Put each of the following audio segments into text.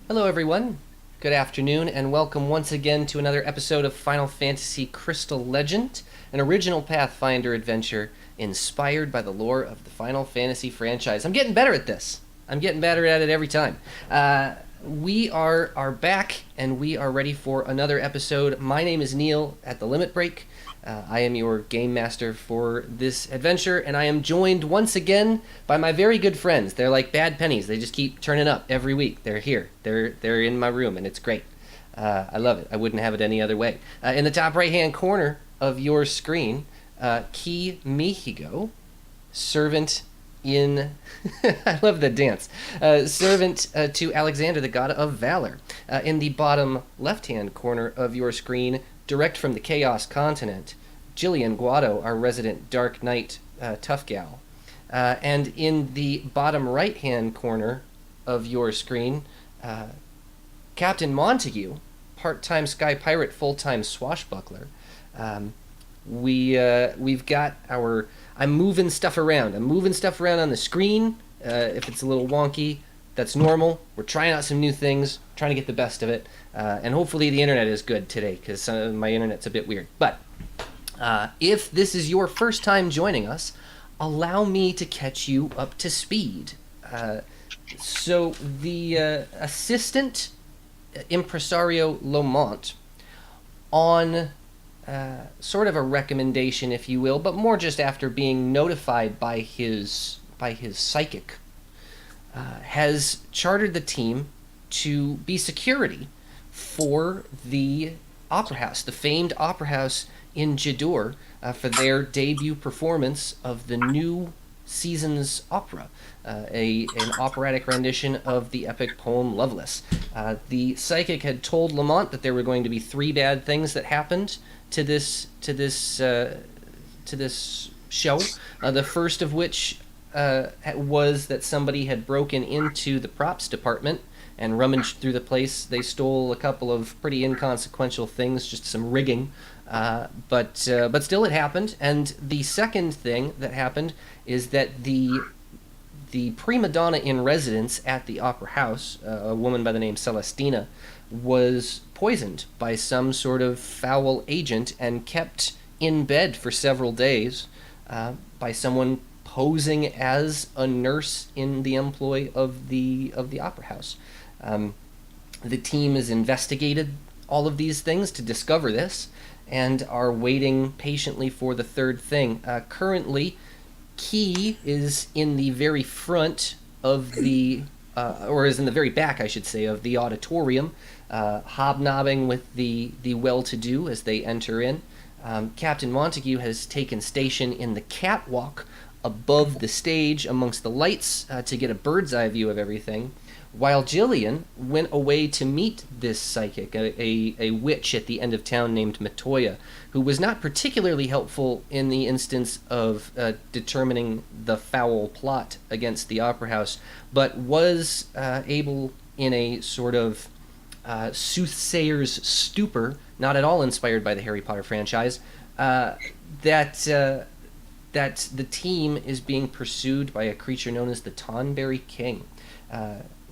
Hello, everyone. Good afternoon, and welcome once again to another episode of Final Fantasy Crystal Legend, an original Pathfinder adventure inspired by the lore of the Final Fantasy franchise. I'm getting better at this. I'm getting better at it every time. We are back, and we are ready for another episode. My name is Neil at theLimitBreak. I am your game master for this adventure, and I am joined once again by my very good friends. They're like bad pennies. They just keep turning up every week. They're here. They're in my room, and it's great. I love it. I wouldn't have it any other way. In the top right-hand corner of your screen, Key Mihgo, servant in... I love the dance. Servant to Alexander, the god of valor. In the bottom left-hand corner of your screen, direct from the Chaos Continent, Gillian Guado, our resident Dark Knight tough gal. And in the bottom right-hand corner of your screen, Captain Montigue, part-time Sky Pirate, full-time swashbuckler. We've got our... I'm moving stuff around. I'm moving stuff around on the screen. If it's a little wonky, that's normal. We're trying out some new things, trying to get the best of it. And hopefully the internet is good today, because my internet's a bit weird. But if this is your first time joining us, allow me to catch you up to speed. So the assistant impresario Lomont, on sort of a recommendation, if you will, but more just after being notified by his psychic, has chartered the team to be security for the Opera House, the famed Opera House in Jidoor, for their debut performance of the new season's opera, an operatic rendition of the epic poem Loveless. The psychic had told Lamont that there were going to be 3 bad things that happened to this show. The first of which was that somebody had broken into the props department and rummaged through the place. They stole a couple of pretty inconsequential things, just some rigging, but still it happened. And the second thing that happened is that the prima donna in residence at the Opera House, a woman by the name Celestina, was poisoned by some sort of foul agent and kept in bed for several days by someone posing as a nurse in the employ of the Opera House. The team has investigated all of these things to discover this and are waiting patiently for the third thing. Currently, Key is in the very front of the, or is in the very back, I should say, of the auditorium, hobnobbing with the well-to-do as they enter in. Captain Montague has taken station in the catwalk above the stage amongst the lights to get a bird's eye view of everything, while Gillian went away to meet this psychic, a witch at the end of town named Matoya, who was not particularly helpful in the instance of determining the foul plot against the Opera House, but was able, in a sort of soothsayer's stupor, not at all inspired by the Harry Potter franchise, that the team is being pursued by a creature known as the Tonberry King.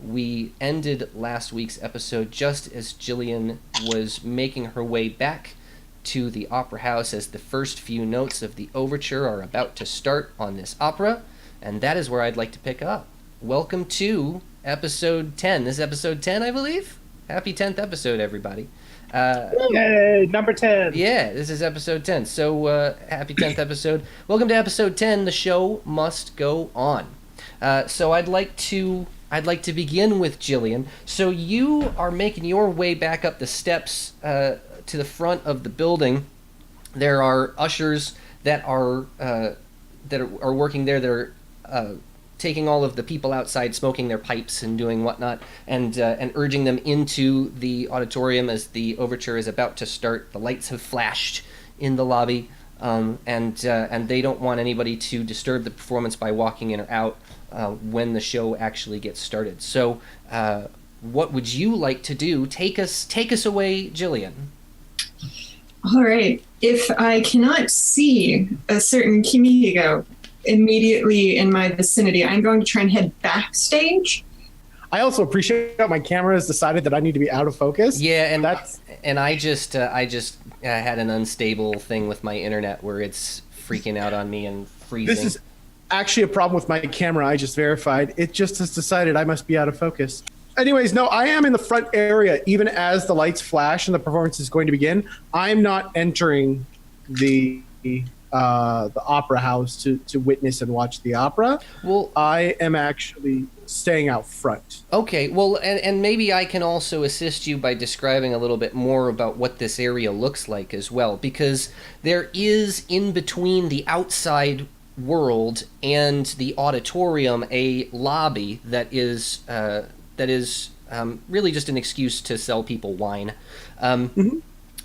We ended last week's episode just as Gillian was making her way back to the Opera House as the first few notes of the overture are about to start on this opera, and that is where I'd like to pick up. Welcome to episode 10. This is episode 10, I believe? Happy 10th episode, everybody. Yay, number 10. Yeah, this is episode 10. So, happy 10th episode. Welcome to episode 10. The show must go on. So I'd like to begin with Gillian. So you are making your way back up the steps to the front of the building. There are ushers that are working there. That are taking all of the people outside, smoking their pipes and doing whatnot, and urging them into the auditorium as the overture is about to start. The lights have flashed in the lobby, and they don't want anybody to disturb the performance by walking in or out when the show actually gets started. So, what would you like to do? Take us away, Gillian. All right. If I cannot see a certain Kimihigo immediately in my vicinity, I'm going to try and head backstage I also appreciate that my camera has decided that I need to be out of focus. Yeah, That's and I just had an unstable thing with my internet where it's freaking out on me and freezing. this is actually a problem with my camera. I just verified. It just has decided I must be out of focus. Anyways, no, I am in the front area even as the lights flash and the performance is going to begin. I'm not entering the opera house to witness and watch the opera. Well, I am actually staying out front. okay, well, and maybe I can also assist you by describing a little bit more about what this area looks like as well, because there is in between the outside world and the auditorium a lobby that is really just an excuse to sell people wine.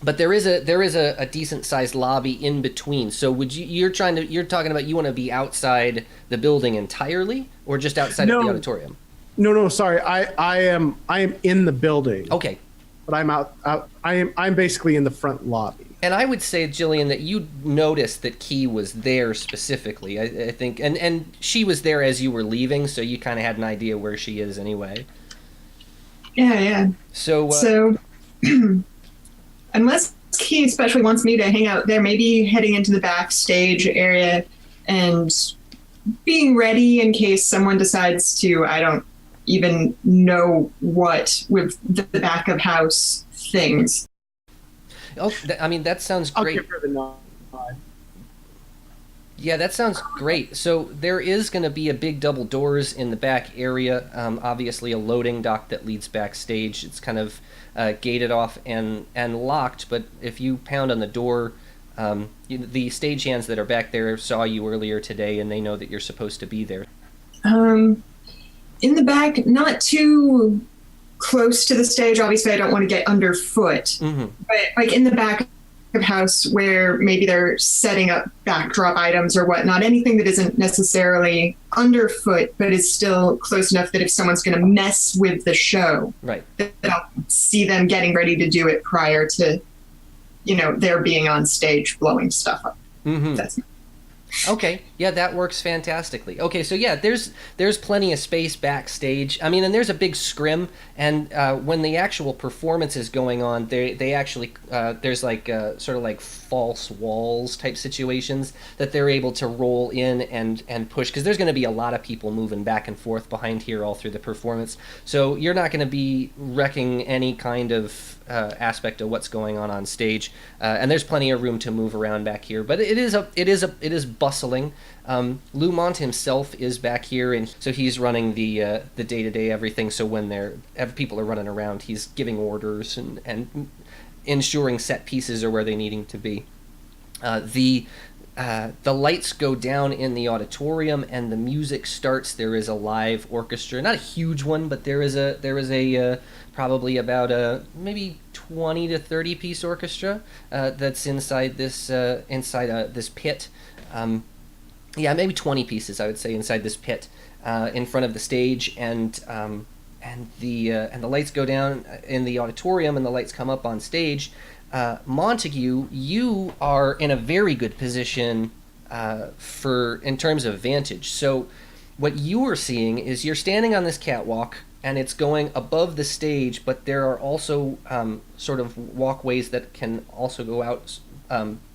But there is a decent sized lobby in between. So you're talking about you want to be outside the building entirely, or just outside of the auditorium? No, sorry. I am in the building. Okay. But I'm basically in the front lobby. And I would say, Gillian, that you noticed that Key was there specifically. I think, and she was there as you were leaving, so you kind of had an idea where she is anyway. Yeah. So unless Key especially wants me to hang out there, maybe heading into the backstage area and being ready in case someone decides to, I don't even know what, with the back of house things. Oh, I mean, that sounds I'll great. give her the nod. Yeah, that sounds great. So there is going to be a big double doors in the back area. Obviously, a loading dock that leads backstage. It's kind of gated off and locked. But if you pound on the door, the stagehands that are back there saw you earlier today, and they know that you're supposed to be there. In the back, not too close to the stage. Obviously, I don't want to get underfoot. Mm-hmm. But like in the back of house where maybe they're setting up backdrop items or whatnot, anything that isn't necessarily underfoot, but is still close enough that if someone's going to mess with the show, Right, that I'll see them getting ready to do it prior to, their being on stage blowing stuff up. Mm-hmm. That's Okay, yeah, that works fantastically. Okay, so yeah, there's plenty of space backstage. I mean, and there's a big scrim, and when the actual performance is going on, they actually there's like sort of like false walls type situations that they're able to roll in and push, because there's going to be a lot of people moving back and forth behind here all through the performance. So you're not going to be wrecking any kind of aspect of what's going on stage, and there's plenty of room to move around back here. But it is bustling. Lou Mont himself is back here, and so he's running the day-to-day everything. So when people are running around, he's giving orders and ensuring set pieces are where they needing to be. The lights go down in the auditorium and the music starts. There is a live orchestra, not a huge one, but there is a probably about a maybe 20 to 30 piece orchestra that's inside this pit. Yeah, maybe 20 pieces, I would say, inside this pit in front of the stage, and the lights go down in the auditorium and the lights come up on stage. Montague, you are in a very good position in terms of vantage. So what you are seeing is you're standing on this catwalk and it's going above the stage, but there are also sort of walkways that can also go out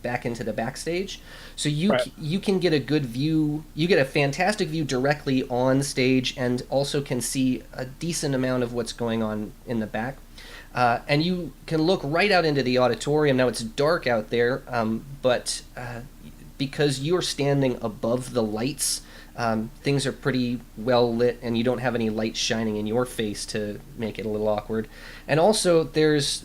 back into the backstage. So you can get a good view. You get a fantastic view directly on stage, and also can see a decent amount of what's going on in the back. And you can look right out into the auditorium. Now it's dark out there, but because you're standing above the lights, things are pretty well lit, and you don't have any light shining in your face to make it a little awkward. And also, there's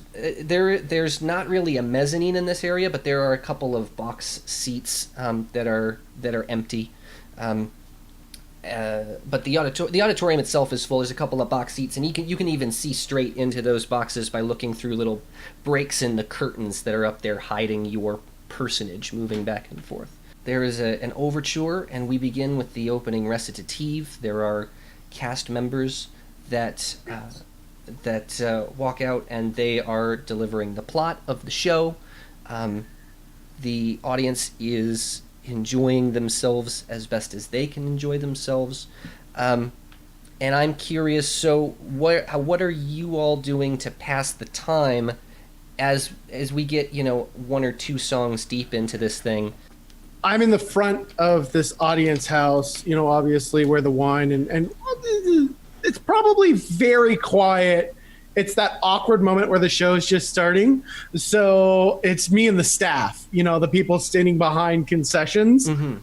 not really a mezzanine in this area, but there are a couple of box seats that are empty. But the auditorium itself is full. There's a couple of box seats, and you can even see straight into those boxes by looking through little breaks in the curtains that are up there, hiding your personage moving back and forth. There is an overture, and we begin with the opening recitative. There are cast members that walk out, and they are delivering the plot of the show. The audience is enjoying themselves as best as they can enjoy themselves. And I'm curious, so what are you all doing to pass the time as we get, one or two songs deep into this thing? I'm in the front of this audience house, obviously where the wine and it's probably very quiet. It's that awkward moment where the show is just starting. So it's me and the staff, the people standing behind concessions. Mm-hmm.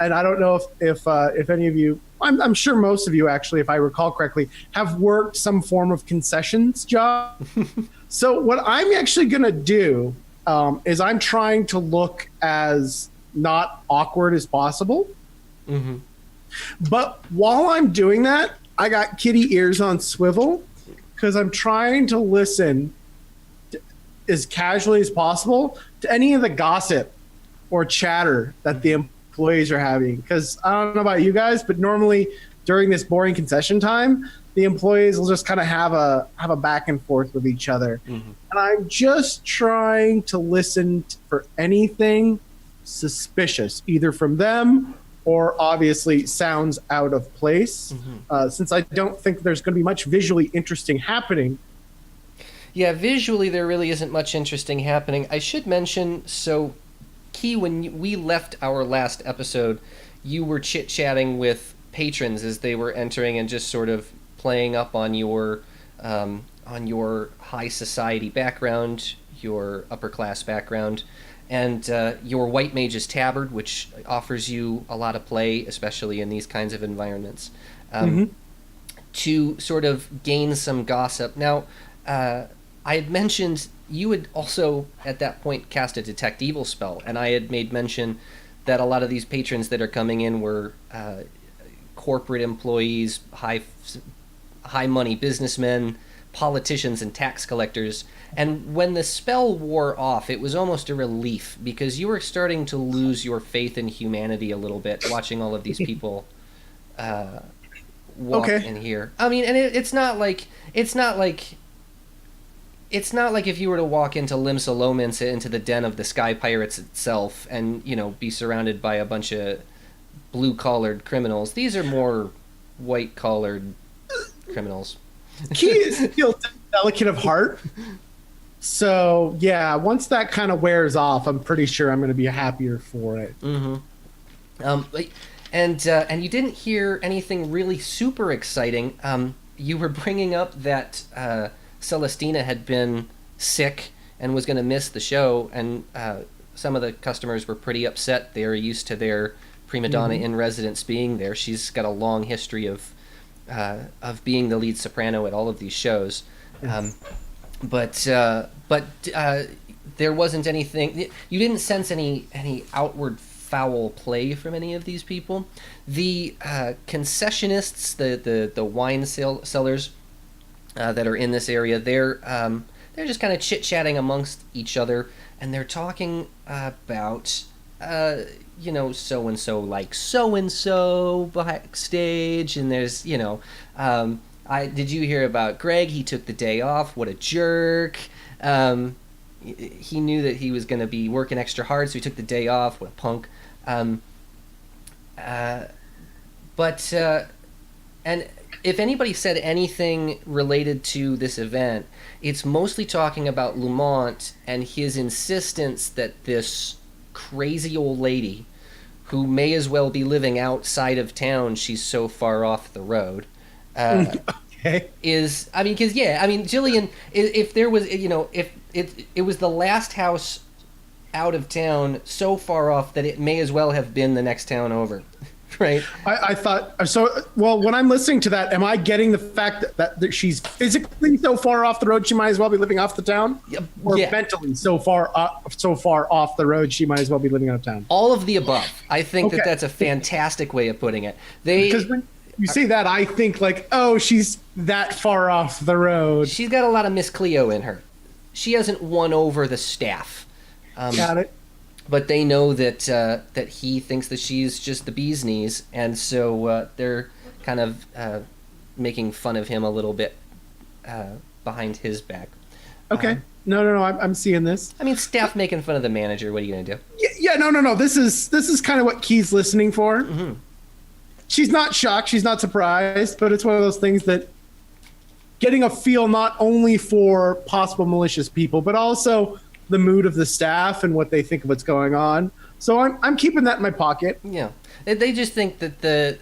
And I don't know if any of you, I'm sure most of you actually, if I recall correctly, have worked some form of concessions job. So what I'm actually going to do is I'm trying to look as not awkward as possible. Mm-hmm. But while I'm doing that, I got kitty ears on swivel because I'm trying to listen as casually as possible to any of the gossip or chatter that the employees are having. Because I don't know about you guys, but normally during this boring concession time, the employees will just kind of have a back and forth with each other. Mm-hmm. And I'm just trying to listen for anything suspicious, either from them or obviously sounds out of place, since I don't think there's going to be much visually interesting happening. Yeah, visually there really isn't much interesting happening. I should mention, so Key, when we left our last episode, you were chit-chatting with patrons as they were entering and just sort of playing up on your high society background, your upper class background, and your White Mage's Tabard, which offers you a lot of play, especially in these kinds of environments, to sort of gain some gossip. Now, I had mentioned you had also, at that point, cast a Detect Evil spell, and I had made mention that a lot of these patrons that are coming in were corporate employees, high money businessmen, politicians, and tax collectors. And when the spell wore off, it was almost a relief because you were starting to lose your faith in humanity a little bit, watching all of these people walk in here. I mean, and it's not like if you were to walk into Limsa into the den of the Sky Pirates itself, and be surrounded by a bunch of blue-collared criminals. These are more white-collared criminals. Key is still delicate of heart. So, yeah, once that kind of wears off, I'm pretty sure I'm going to be happier for it. Mm-hmm. And you didn't hear anything really super exciting. You were bringing up that Celestina had been sick and was going to miss the show, and some of the customers were pretty upset. They are used to their prima donna in residence being there. She's got a long history of being the lead soprano at all of these shows. Yes. But there wasn't anything. You didn't sense any outward foul play from any of these people. The concessionists, the wine sellers that are in this area, they're just kind of chit-chatting amongst each other, and they're talking about so-and-so like so-and-so backstage, and there's did you hear about Greg? He took the day off. What a jerk. He knew that he was going to be working extra hard, so he took the day off. What a punk. And if anybody said anything related to this event, it's mostly talking about Lumont and his insistence that this crazy old lady, who may as well be living outside of town, she's so far off the road, is, Gillian, if there was, if it was the last house out of town so far off that it may as well have been the next town over. Right. I thought so. Well, when I'm listening to that, am I getting the fact that she's physically so far off the road she might as well be living off the town, or mentally so far off the road she might as well be living out of town? All of the above. I think that's a fantastic way of putting it. Because when you say that, I think like, oh, she's that far off the road. She's got a lot of Miss Cleo in her. She hasn't won over the staff. Got it. But they know that he thinks that she's just the bee's knees, and so they're kind of making fun of him a little bit behind his back. Okay. No. I'm seeing this. I mean, staff making fun of the manager. What are you gonna do? Yeah. No. This is kind of what Key's listening for. Mm-hmm. she's not shocked, she's not surprised, but it's one of those things that getting a feel not only for possible malicious people, but also the mood of the staff and what they think of what's going on. So I'm keeping that in my pocket. Yeah, they just think that that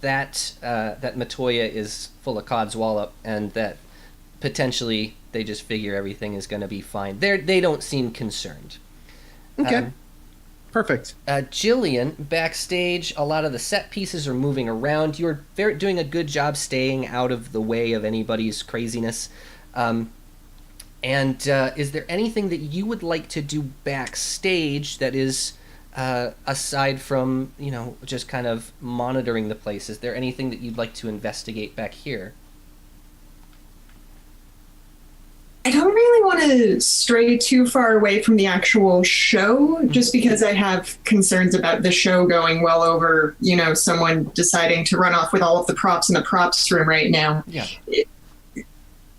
Matoya is full of codswallop, and that potentially they just figure everything is going to be fine. They don't seem concerned. Okay. Perfect. Gillian, backstage, a lot of the set pieces are moving around. You're doing a good job staying out of the way of anybody's craziness. And is there anything that you would like to do backstage that is, aside from, just kind of monitoring the place? Is there anything that you'd like to investigate back here? I don't really want to stray too far away from the actual show, just because I have concerns about the show going well over, someone deciding to run off with all of the props in the props room right now. Yeah.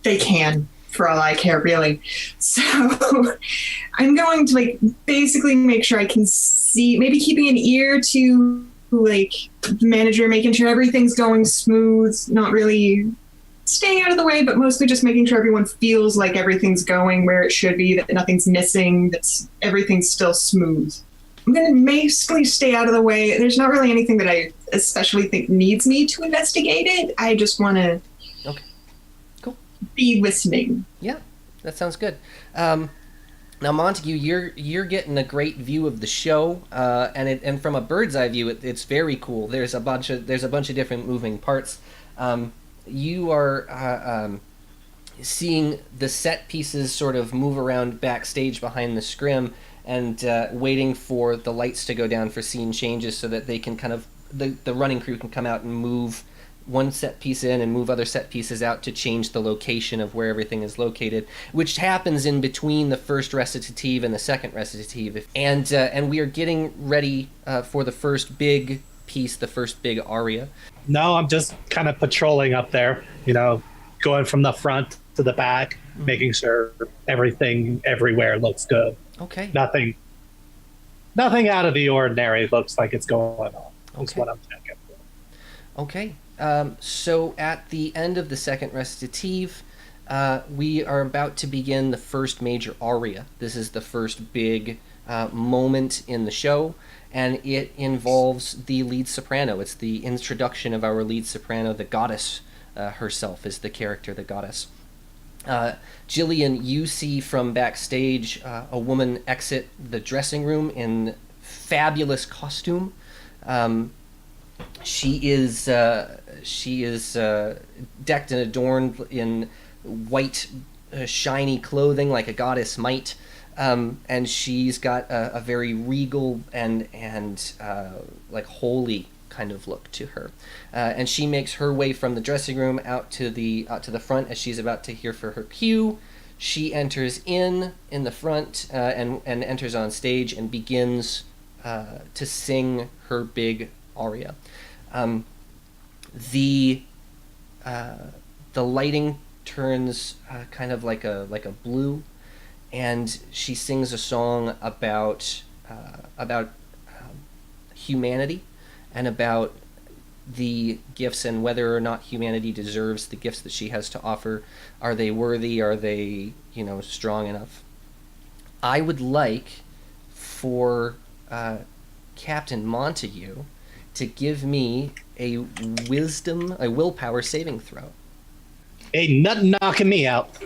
They can, for all I care, really. So I'm going to basically make sure I can see, maybe keeping an ear to the manager, making sure everything's going smooth, not really staying out of the way, but mostly just making sure everyone feels like everything's going where it should be, that nothing's missing, that everything's still smooth. I'm going to basically stay out of the way. There's not really anything that I especially think needs me to investigate it. I just want to be listening. Yeah, that sounds good. Now, Montigue, you're getting a great view of the show, and from a bird's eye view, it's very cool. There's a bunch of different moving parts. You are seeing the set pieces sort of move around backstage behind the scrim, and waiting for the lights to go down for scene changes so that they can kind of the running crew can come out and move one set piece in and move other set pieces out to change the location of where everything is located, which happens in between the first recitative and the second recitative. And we are getting ready for the first big piece, the first big aria. No, I'm just kind of patrolling up there, going from the front to the back, making sure everything everywhere looks good. Okay. Nothing out of the ordinary looks like it's going on. That's what I'm checking for. Okay. So at the end of the second recitative, we are about to begin the first major aria. This is the first big moment in the show, and it involves the lead soprano. It's the introduction of our lead soprano. The goddess herself is the character, the goddess. Gillian, you see from backstage a woman exit the dressing room in fabulous costume. She is decked and adorned in white, shiny clothing like a goddess might, and she's got a very regal and holy kind of look to her. And she makes her way from the dressing room out to the front as she's about to hear for her cue. She enters in the front and enters on stage and begins to sing her big aria. The lighting turns kind of like a blue, and she sings a song about humanity and about the gifts and whether or not humanity deserves the gifts that she has to offer. Are they worthy? Are they, strong enough? I would like for Captain Montague to give me a willpower saving throw. Ain't nothing knocking me out.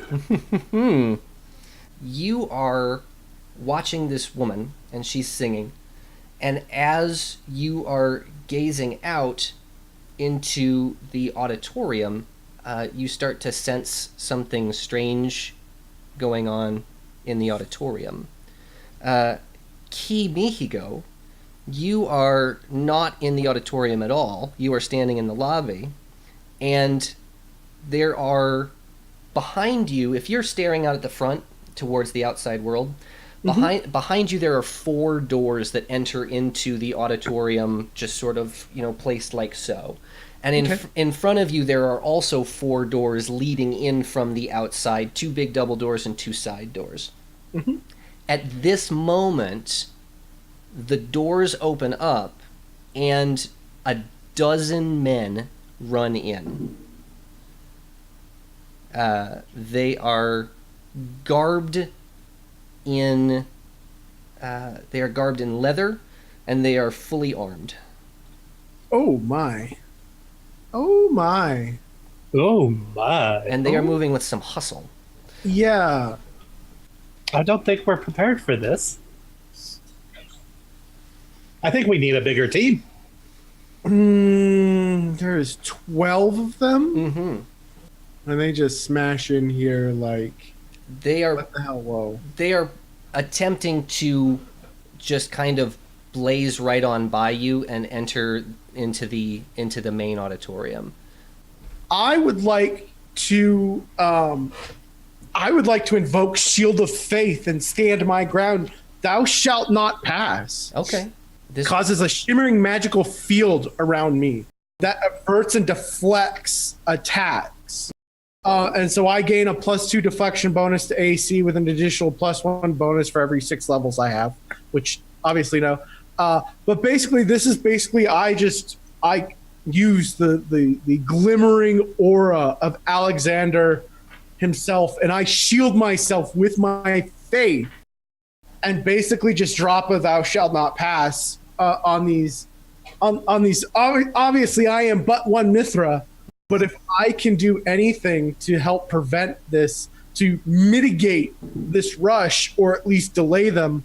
You are watching this woman, and she's singing, and as you are gazing out into the auditorium, you start to sense something strange going on in the auditorium. Key Mihgo, you are not in the auditorium at all. You are standing in the lobby, and there are behind you, if you're staring out at the front towards the outside world, behind you there are 4 doors that enter into the auditorium, just sort of, placed like so. And in front of you there are also 4 doors leading in from the outside, 2 big double doors and 2 side doors. At this moment, the doors open up, and a dozen men run in. They are garbed in leather, and they are fully armed. Oh my. Oh my. Oh my. And they are moving with some hustle. Yeah. I don't think we're prepared for this. I think we need a bigger team. There's 12 of them? Mm-hmm. And they just smash in here like... They are... What the hell, whoa. They are attempting to just kind of blaze right on by you and enter into the main auditorium. I would like to invoke Shield of Faith and stand my ground. Thou shalt not pass. Okay. This Causes a shimmering magical field around me that averts and deflects attacks. And so I gain a +2 deflection bonus to AC with an additional +1 bonus for every 6 levels I have, which obviously no. But basically, this is basically I use the glimmering aura of Alexander himself, and I shield myself with my faith, and basically just drop a "Thou shalt not pass" on these. Obviously, I am but one Mithra, but if I can do anything to help prevent this, to mitigate this rush, or at least delay them,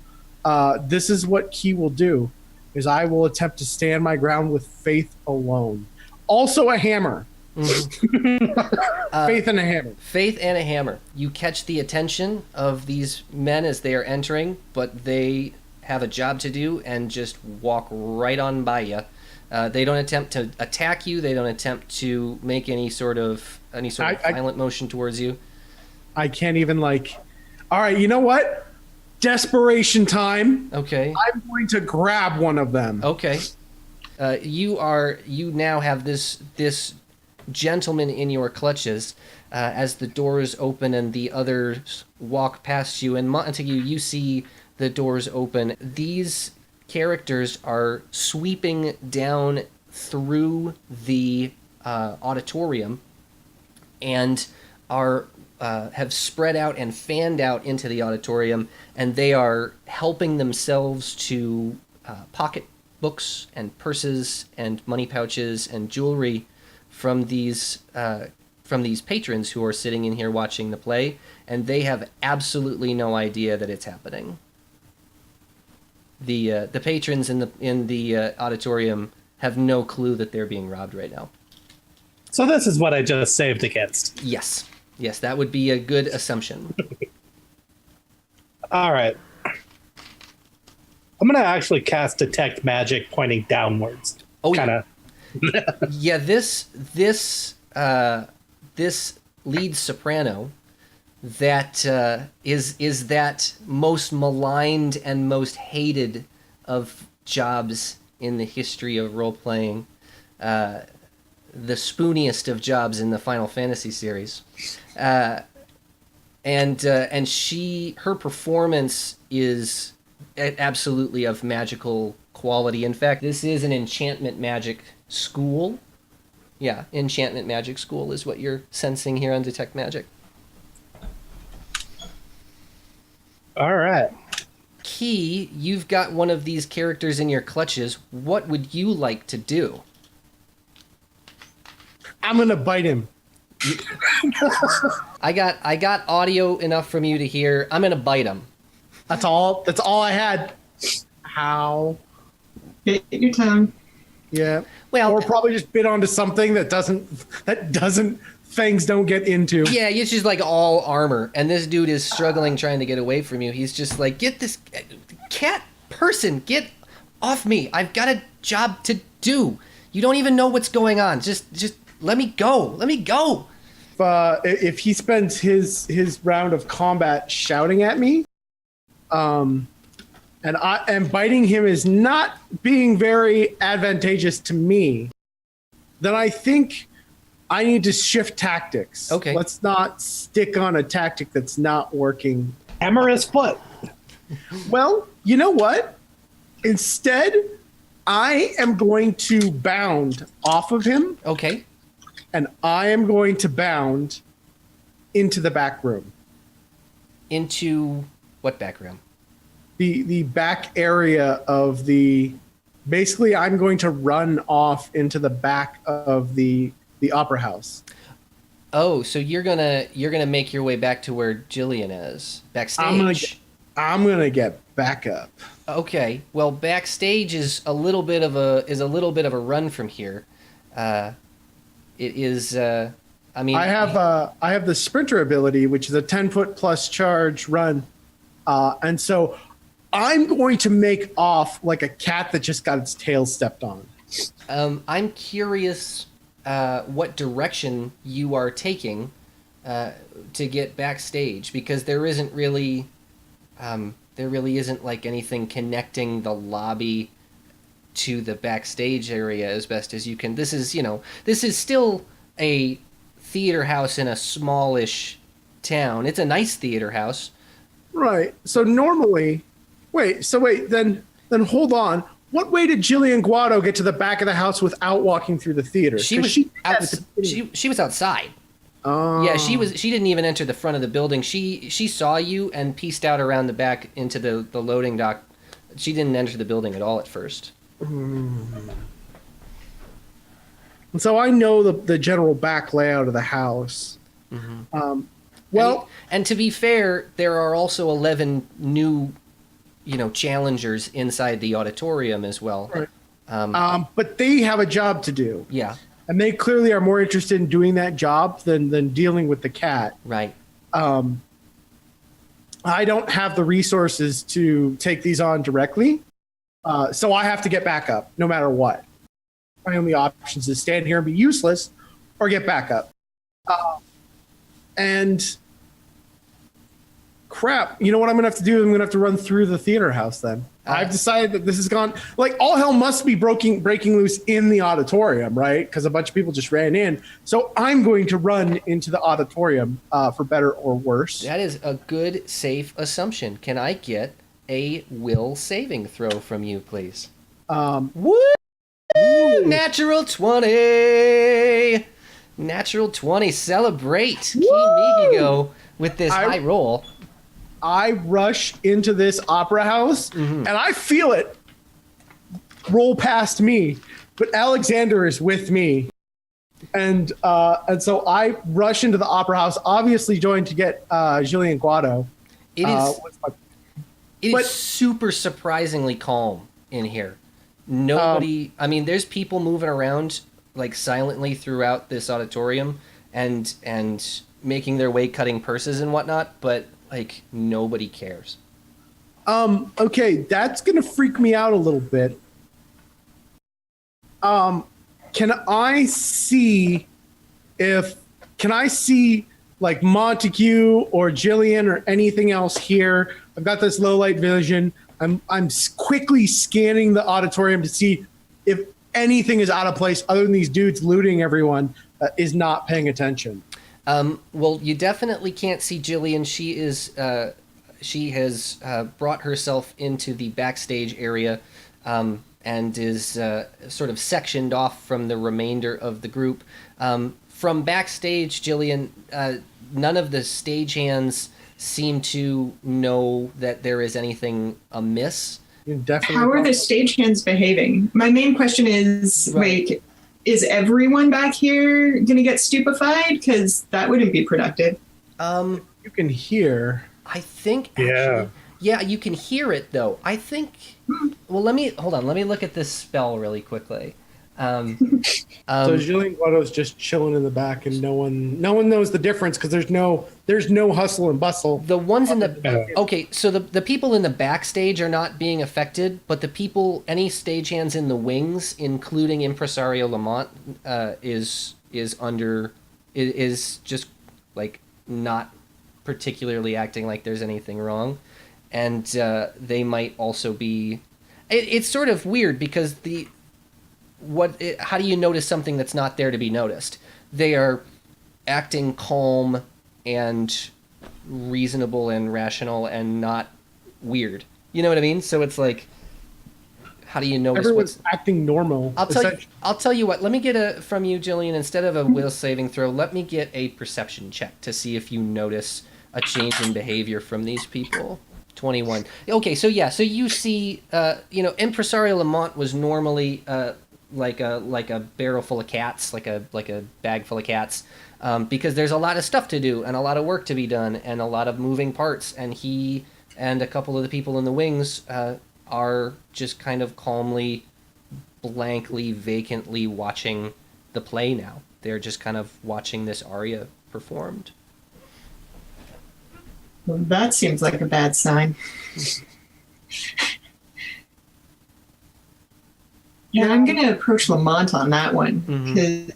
this is what Key will do. Is I will attempt to stand my ground with faith alone. Also a hammer. Faith and a hammer. Faith and a hammer. You catch the attention of these men as they are entering, but they have a job to do and just walk right on by you. They don't attempt to attack you. They don't attempt to make any sort of violent motion towards you. I can't even all right, you know what? Desperation time. Okay. I'm going to grab one of them. Okay. You now have this gentleman in your clutches as the doors open and the others walk past you. And Montague, you see the doors open. These characters are sweeping down through the auditorium and are have spread out and fanned out into the auditorium, and they are helping themselves to pocket books and purses and money pouches and jewelry from these patrons who are sitting in here watching the play, and they have absolutely no idea that it's happening. The patrons in the auditorium have no clue that they're being robbed right now. So this is what I just saved against. Yes, that would be a good assumption. All right. I'm going to actually cast Detect Magic pointing downwards. Oh, Kinda. Yeah, this lead soprano that is that most maligned and most hated of jobs in the history of role-playing, the spooniest of jobs in the Final Fantasy series. And her performance is absolutely of magical quality. In fact, this is an enchantment magic school. Yeah, enchantment magic school is what you're sensing here on Detect Magic. All right. Key, you've got one of these characters in your clutches. What would you like to do? I'm going to bite him. I got audio enough from you to hear. I'm going to bite him. That's all I had. How? Bit your tongue. Yeah. Well, or probably just bit onto something that doesn't fangs don't get into. Yeah, it's just like all armor, and this dude is struggling trying to get away from you. He's just like, get this cat person, get off me. I've got a job to do. You don't even know what's going on. Just let me go. Let me go. If he spends his round of combat shouting at me, and biting him is not being very advantageous to me, then I think I need to shift tactics. Okay. Let's not stick on a tactic that's not working. Hammer his foot. Well, you know what? Instead, I am going to bound off of him, Okay. and I am going to bound into the back room. Into what back room? The back area of the. Basically, I'm going to run off into the back of the opera house. Oh, so you're gonna make your way back to where Gillian is backstage. I'm gonna get back up. Okay. Well, backstage is a little bit of a run from here. It is. I mean, I have the sprinter ability, which is a 10-foot plus charge run, and so I'm going to make off like a cat that just got its tail stepped on. I'm curious what direction you are taking to get backstage, because there really isn't like anything connecting the lobby to the backstage area as best as you can. This is still a theater house in a smallish town. It's a nice theater house. Right. So normally, then hold on. What way did Xilianr get to the back of the house without walking through the theater? She was outside. Oh. Yeah, she didn't even enter the front of the building. She saw you and pieced out around the back into the loading dock. She didn't enter the building at all at first. And so I know the general back layout of the house. Mm-hmm. And to be fair, there are also 11 new, challengers inside the auditorium as well. Right. But they have a job to do. Yeah. And they clearly are more interested in doing that job than dealing with the cat. Right. I don't have the resources to take these on directly. So I have to get back up no matter what. My only options is stand here and be useless or get back up. And crap, you know what I'm going to have to do? I'm going to have to run through the theater house then. I've decided that this has gone, like, all hell must be breaking loose in the auditorium, right? Because a bunch of people just ran in. So I'm going to run into the auditorium for better or worse. That is a good, safe assumption. Can I get a will saving throw from you, please? Woo! Natural 20! Natural 20, celebrate! Woo! King Mihgo with this high roll. I rush into this opera house, and I feel it roll past me, but Alexander is with me. And so I rush into the opera house, obviously going to get Xilianr. It is super surprisingly calm in here. Nobody, there's people moving around like silently throughout this auditorium and making their way, cutting purses and whatnot, but like nobody cares. Okay, that's gonna freak me out a little bit. Can I see like Montigue or Gillian or anything else here? I've got this low light vision. I'm quickly scanning the auditorium to see if anything is out of place other than these dudes looting everyone is not paying attention. Well, you definitely can't see Gillian. She has brought herself into the backstage area and is sort of sectioned off from the remainder of the group. From backstage, Gillian, none of the stagehands seem to know that there is anything amiss. How are the stagehands behaving? My main question is, wait, is everyone back here going to get stupefied? Because that wouldn't be productive. You can hear. I think, actually, yeah, you can hear it, though. I think, well, let me look at this spell really quickly. So Xilianr just chilling in the back, and no one knows the difference because there's no hustle and bustle. The ones in the so the people in the backstage are not being affected, but the people, any stagehands in the wings, including Impresario Lamont, is just like not particularly acting like there's anything wrong, and they might also be. It's sort of weird because how do you notice something that's not there to be noticed? They are acting calm and reasonable and rational and not weird. You know what I mean? So it's like, How do you notice Everyone's what's... acting normal. I'll tell you what. Let me get from you, Gillian, instead of a will saving throw, let me get a perception check to see if you notice a change in behavior from these people. 21. Okay, so you see, Impresario Lamont was normally like a barrel full of cats, like a bag full of cats, because there's a lot of stuff to do and a lot of work to be done and a lot of moving parts, and he and a couple of the people in the wings are just kind of calmly, blankly, vacantly watching the play now. They're just kind of watching this aria performed. Well, that seems like a bad sign. Yeah, I'm going to approach Lamont on that one. Because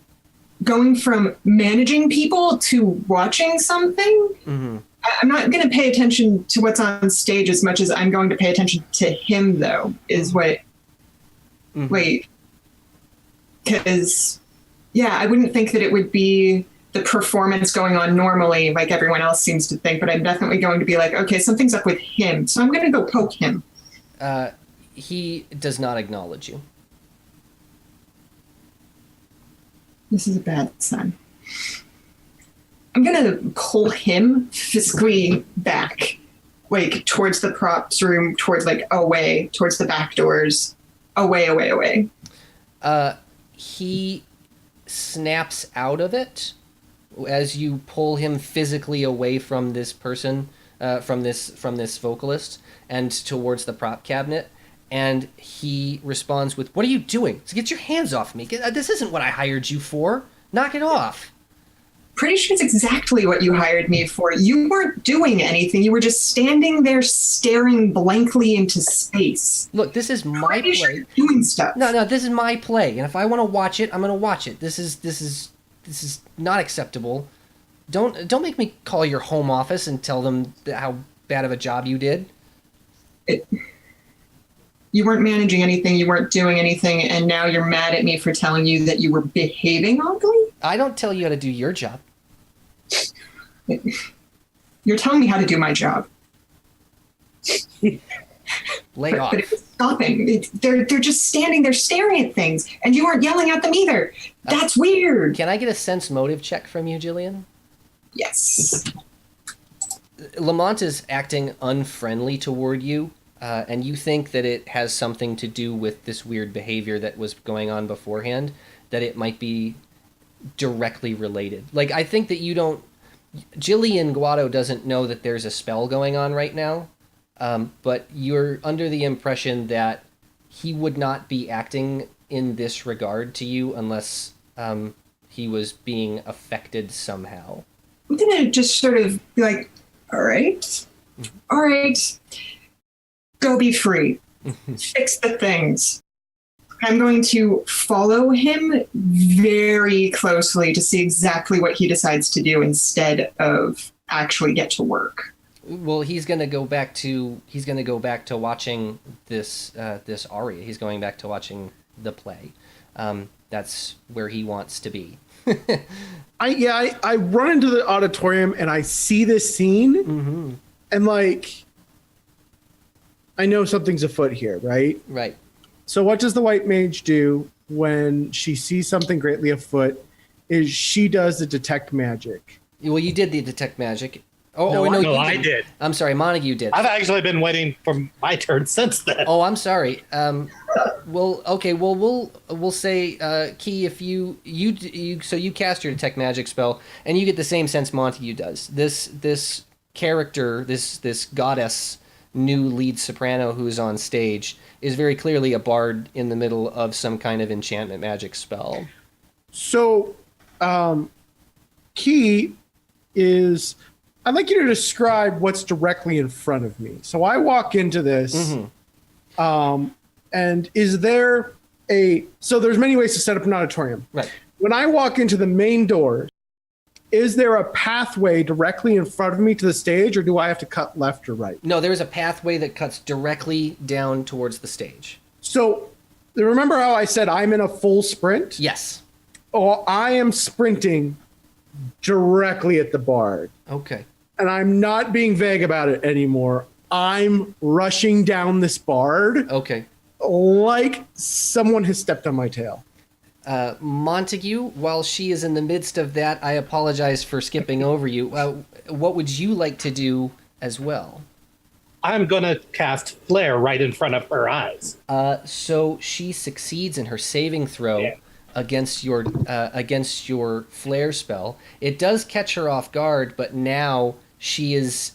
going from managing people to watching something, I'm not going to pay attention to what's on stage as much as I'm going to pay attention to him, though, is what... Wait. Because, yeah, I wouldn't think that it would be the performance going on normally like everyone else seems to think, but I'm definitely going to be like, okay, something's up with him, so I'm going to go poke him. He does not acknowledge you. This is a bad sign. I'm going to pull him physically back, like towards the props room, towards like away, towards the back doors, away. He snaps out of it as you pull him physically away from this person, from this vocalist, and towards the prop cabinet. And he responds with, "What are you doing? Get your hands off me! This isn't what I hired you for. Knock it off." Pretty sure it's exactly what you hired me for. You weren't doing anything. You were just standing there staring blankly into space. Look, this is my play. Sure you're doing stuff. No, this is my play, and if I want to watch it, I'm going to watch it. This is not acceptable. Don't make me call your home office and tell them how bad of a job you did. You weren't managing anything, you weren't doing anything, and now you're mad at me for telling you that you were behaving oddly? I don't tell you how to do your job. You're telling me how to do my job. Lay off. But it's stopping. They're just standing there staring at things, and you aren't yelling at them either. That's weird. Can I get a sense motive check from you, Gillian? Yes. Lamont is acting unfriendly toward you. And you think that it has something to do with this weird behavior that was going on beforehand, that it might be directly related. Like, I think that you don't... Xilianr doesn't know that there's a spell going on right now, but you're under the impression that he would not be acting in this regard to you unless he was being affected somehow. I'm going to just sort of be like, all right. Go be free. Fix the things. I'm going to follow him very closely to see exactly what he decides to do instead of actually get to work. Well, he's going to go back to watching this aria. He's going back to watching the play. That's where he wants to be. I run into the auditorium and I see this scene, and like, I know something's afoot here, right? Right. So what does the white mage do when she sees something greatly afoot? Is she does the detect magic. Well, you did the detect magic. No, I did. I'm sorry, Montigue did. I've actually been waiting for my turn since then. Oh, I'm sorry. Well, okay. Well, we'll say, Key, if you cast your detect magic spell and you get the same sense Montigue does. This character, this goddess, new lead soprano who's on stage, is very clearly a bard in the middle of some kind of enchantment magic spell. So, Key is... I'd like you to describe what's directly in front of me. So I walk into this, and is there so there's many ways to set up an auditorium. Right. When I walk into the main door, is there a pathway directly in front of me to the stage, or do I have to cut left or right? No, there's a pathway that cuts directly down towards the stage. So remember how I said I'm in a full sprint? Yes. Oh, I am sprinting directly at the bard. Okay. And I'm not being vague about it anymore. I'm rushing down this bard. Okay. like someone has stepped on my tail. Montague, while she is in the midst of that, I apologize for skipping over you. What would you like to do as well? I'm going to cast Flare right in front of her eyes. So she succeeds in her saving throw against your flare spell. It does catch her off guard, but now she is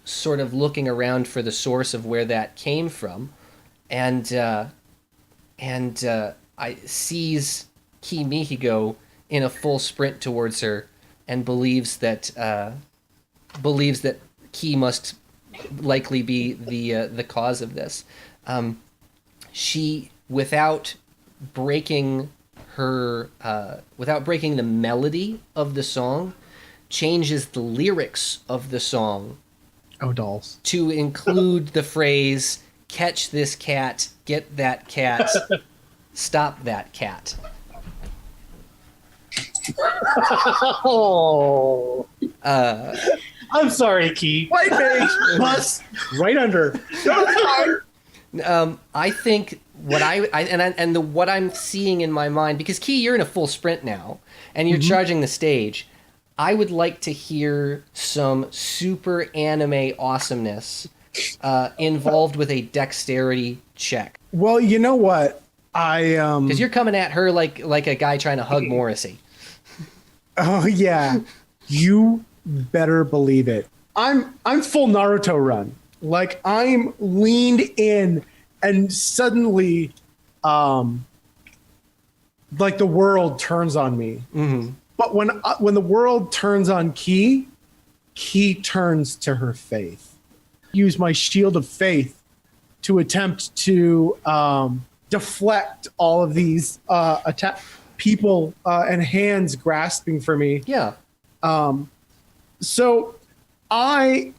sort of looking around for the source of where that came from, and I sees Ki Mihgo in a full sprint towards her, and believes that Ki must likely be the cause of this. She, without breaking the melody of the song, changes the lyrics of the song. Oh, dolls. To include the phrase, catch this cat, get that cat, stop that cat. Oh. I'm sorry, Ki. White Mage plus right under. I think what what I'm seeing in my mind, because Ki, you're in a full sprint now, and you're charging the stage. I would like to hear some super anime awesomeness involved with a dexterity check. Well, you know what? Because you're coming at her like a guy trying to hug Morrissey. Oh yeah, you better believe it. I'm full Naruto run. Like I'm leaned in, and suddenly, like the world turns on me. Mm-hmm. But when the world turns on Ki turns to her faith. Use my shield of faith to attempt to deflect all of these attack people and hands grasping for me. Yeah. So I,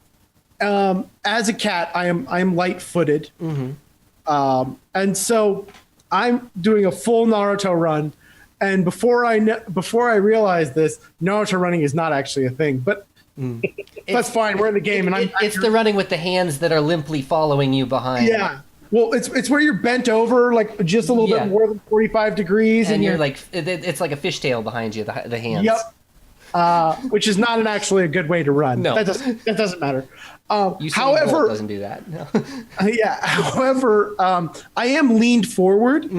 as a cat, I am light-footed. Mm-hmm. And so I'm doing a full Naruto run. And before I realized this, Naruto running is not actually a thing, but that's fine. We're in the game, and it's the running with the hands that are limply following you behind. Yeah, well, it's where you're bent over, like just a little bit more than 45 degrees, and you're like it's like a fishtail behind you. The hands. Yep. Which is not actually a good way to run. No, that doesn't matter. However, doesn't do that. No. Yeah. However, I am leaned forward.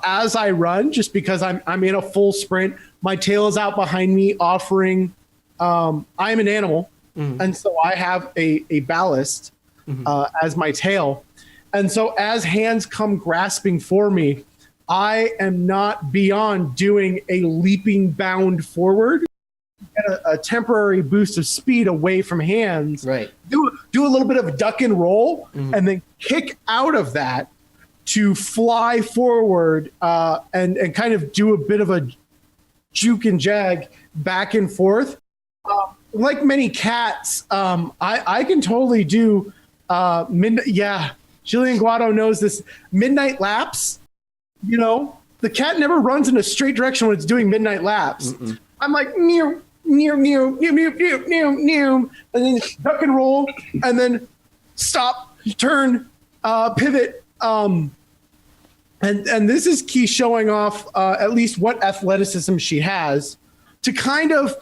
As I run, just because I'm in a full sprint, my tail is out behind me, offering. I'm an animal, and so I have a ballast as my tail, and so as hands come grasping for me, I am not beyond doing a leaping bound forward, get a temporary boost of speed away from hands. Right. Do a little bit of a duck and roll, and then kick out of that to fly forward and kind of do a bit of a juke and jag back and forth. Like many cats, I can totally do midnight. Yeah, Xilianr knows this. Midnight laps. You know, the cat never runs in a straight direction when it's doing midnight laps. I'm like near, and then duck and roll, and then stop, turn, pivot. And this is Ki showing off at least what athleticism she has to kind of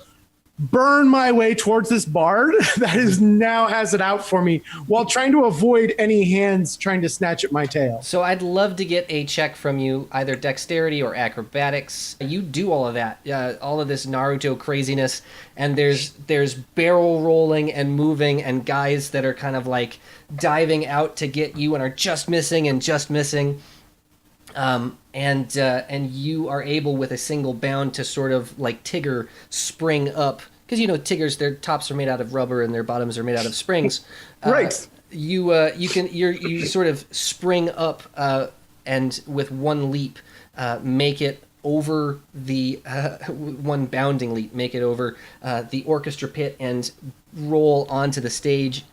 burn my way towards this bard that is now has it out for me while trying to avoid any hands trying to snatch at my tail. So I'd love to get a check from you, either dexterity or acrobatics. You do all of that, all of this Naruto craziness, and there's barrel rolling and moving and guys that are kind of like diving out to get you and are just missing. And you are able with a single bound to sort of like Tigger spring up, because you know Tiggers, their tops are made out of rubber and their bottoms are made out of springs. Right. You sort of spring up and with one leap make it over the one bounding leap, make it over the orchestra pit and roll onto the stage.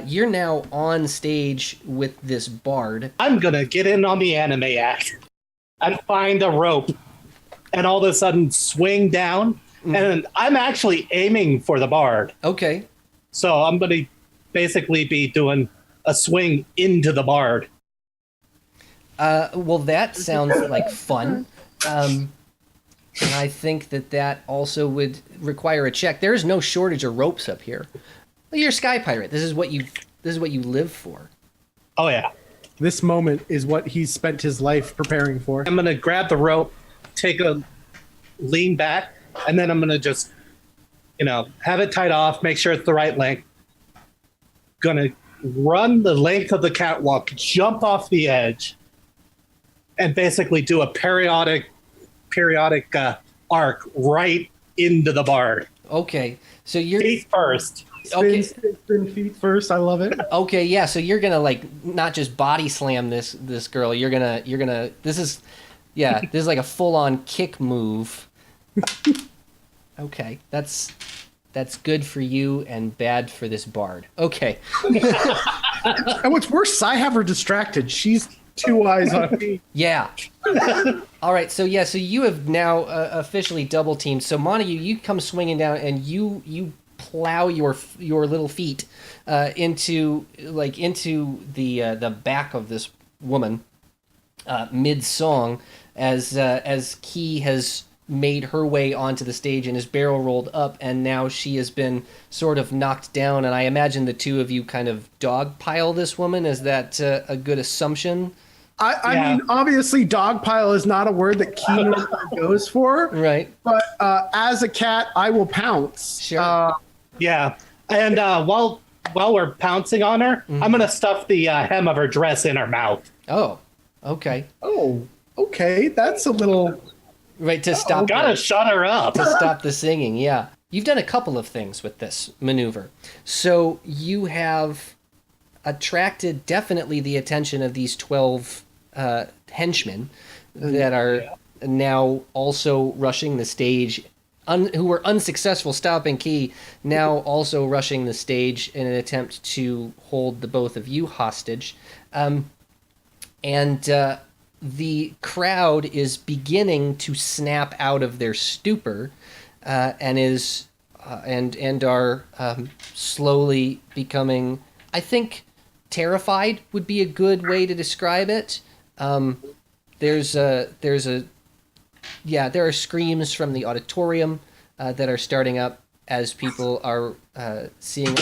You're now on stage with this bard. I'm gonna get in on the anime act and find a rope and all of a sudden swing down. And I'm actually aiming for the bard. Okay. So I'm gonna basically be doing a swing into the bard. Well, that sounds like fun. And I think that also would require a check. There is no shortage of ropes up here. Well, you're a sky pirate. This is what you live for. Oh yeah. This moment is what he's spent his life preparing for. I'm gonna grab the rope, take a lean back, and then I'm gonna just, have it tied off, make sure it's the right length. Gonna run the length of the catwalk, jump off the edge, and basically do a periodic arc right into the bar. Okay, so you're Feet first. okay. Spin feet first. I love it. Okay, yeah. So you're gonna not just body slam this girl. You're gonna. This is like a full on kick move. Okay, that's good for you and bad for this bard. Okay. And what's worse, I have her distracted. She's two eyes on me. Yeah. All right. So you have now officially double teamed. So Montague, you come swinging down and you plow your little feet into the back of this woman mid song as Key has made her way onto the stage and is barrel rolled up, and now she has been sort of knocked down, and I imagine the two of you kind of dogpile this woman. Is that a good assumption? I mean, obviously, dogpile is not a word that Keen goes for. Right. But as a cat, I will pounce. Sure. Yeah. And while we're pouncing on her, I'm gonna stuff the hem of her dress in her mouth. Oh, okay. Oh, okay. That's a little... Right, to stop Gotta shut her up. to stop the singing, yeah. You've done a couple of things with this maneuver. So you have attracted definitely the attention of these 12 henchmen that are now also rushing the stage, who were unsuccessful stopping Key, now also rushing the stage in an attempt to hold the both of you hostage. The crowd is beginning to snap out of their stupor, and are slowly becoming, I think, terrified would be a good way to describe it. There are screams from the auditorium that are starting up as people are seeing.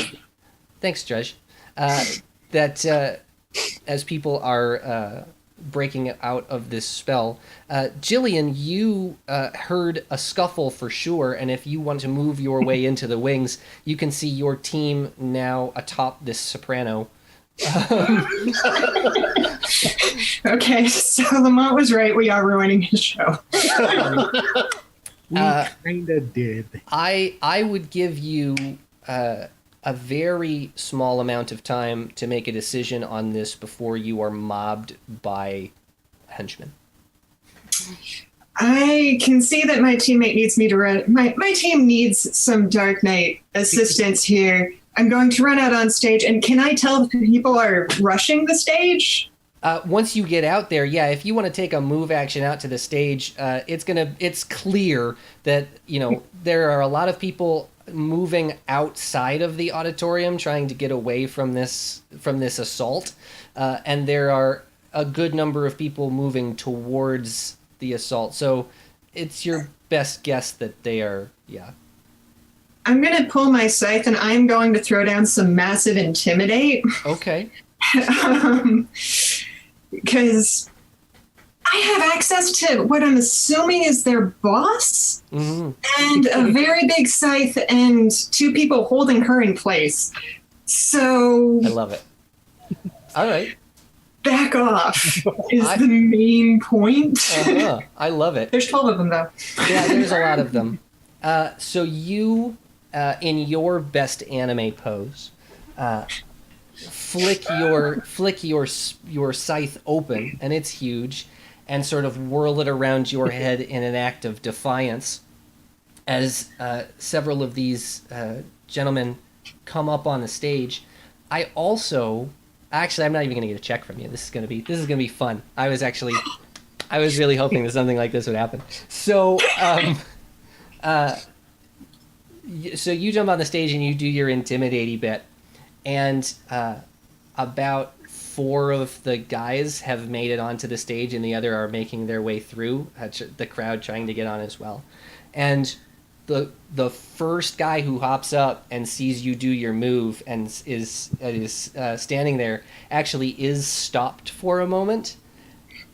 Thanks, Dredge. As people are breaking out of this spell. Gillian, you heard a scuffle for sure, and if you want to move your way into the wings, you can see your team now atop this soprano. Okay, so Lamont was right. We are ruining his show. We kind of did. I would give you a very small amount of time to make a decision on this before you are mobbed by henchmen. I can see that my teammate needs me to run. My team needs some Dark Knight assistance here. I'm going to run out on stage, and can I tell if people are rushing the stage? Once you get out there, yeah, if you want to take a move action out to the stage, it's clear that, there are a lot of people moving outside of the auditorium trying to get away from this assault, and there are a good number of people moving towards the assault. So it's your best guess that they are, yeah. I'm going to pull my scythe and I'm going to throw down some massive intimidate. Okay. Because I have access to what I'm assuming is their boss, and a very big scythe and two people holding her in place. So I love it. All right. Back off is the main point. I love it. There's 12 of them, though. Yeah, there's a lot of them. So you, in your best anime pose, flick your scythe open, and it's huge, and sort of whirl it around your head in an act of defiance, as several of these gentlemen come up on the stage. Actually, I'm not even going to get a check from you. This is going to be fun. I was really hoping that something like this would happen. So, so you jump on the stage and you do your intimidating bit, and about 4 of the guys have made it onto the stage, and the other are making their way through the crowd, trying to get on as well. And the first guy who hops up and sees you do your move and is standing there actually is stopped for a moment,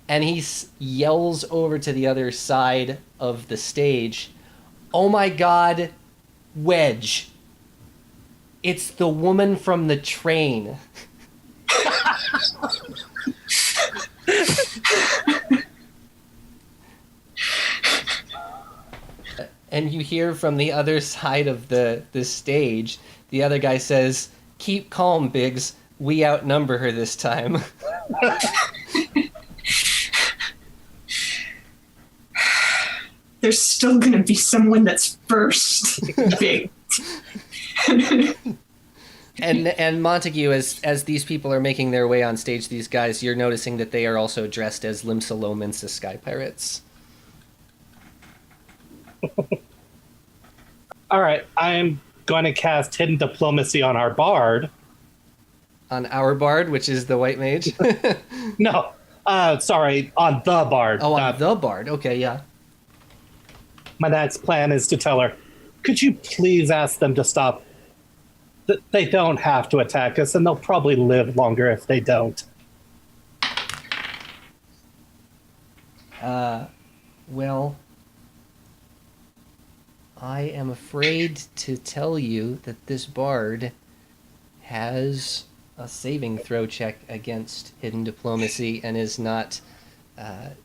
and he yells over to the other side of the stage, "Oh my God, Wedge! It's the woman from the train." And you hear from the other side of the stage, the other guy says, "Keep calm, Biggs. We outnumber her this time." There's still gonna be someone that's first. Big. And Montague, as these people are making their way on stage, these guys, you're noticing that they are also dressed as Limsa Sky Pirates. All right, I'm going to cast Hidden Diplomacy on our bard. On our bard, which is the white mage? No, sorry, on the bard. Oh, on the bard. Okay, yeah. My next plan is to tell her, could you please ask them to stop? They don't have to attack us, and they'll probably live longer if they don't. Well, I am afraid to tell you that this bard has a saving throw check against Hidden Diplomacy and is not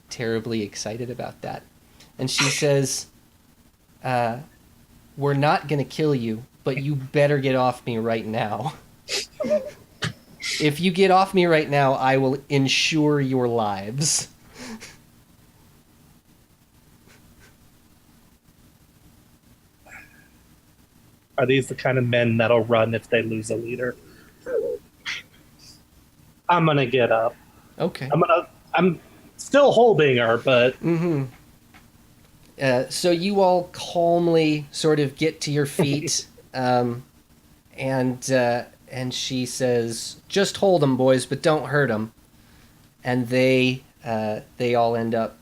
terribly excited about that. And she says, "We're not going to kill you, but you better get off me right now. If you get off me right now, I will insure your lives." Are these the kind of men that'll run if they lose a leader? I'm gonna get up. Okay. I'm still holding her, but So you all calmly sort of get to your feet, and she says, "Just hold them, boys, but don't hurt them." And they all end up